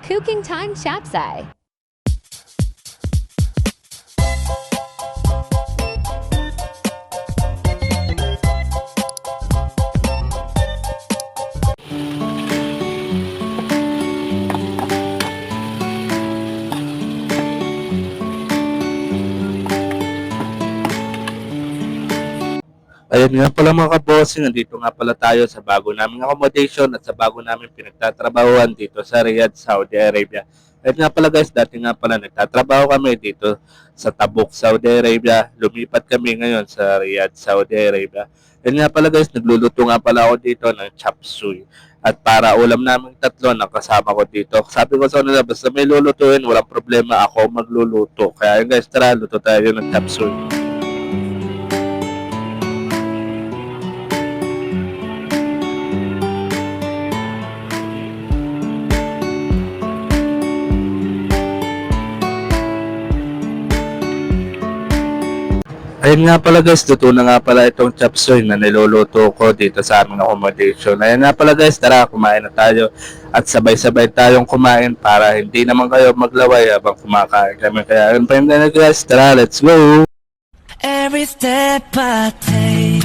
Cooking Time Shapsai. Ayun nga pala mga kabossing, nandito nga pala tayo sa bago naming accommodation at sa bago naming pinagtatrabahuan dito sa Riyadh, Saudi Arabia. Ayun nga pala guys, dati nga pala nagtatrabaho kami dito sa Tabuk, Saudi Arabia. Lumipat kami ngayon sa Riyadh, Saudi Arabia. Ayun nga pala guys, nagluluto nga pala ako dito ng chop suey. At para ulam namin tatlo, nakasama ko dito. Sabi ko sa kanila, basta may lulutuin, walang problema, ako magluluto. Kaya yun guys, tara, luto tayo ng chop suey. Ayun nga pala guys, luto na nga pala itong chop suey na niluluto ko dito sa aming accommodation. Ayun nga pala guys, tara kumain na tayo at sabay-sabay tayong kumain para hindi naman kayo maglaway habang kumakain kami. Kaya ayun pa yun na guys, tara let's go! Every step I take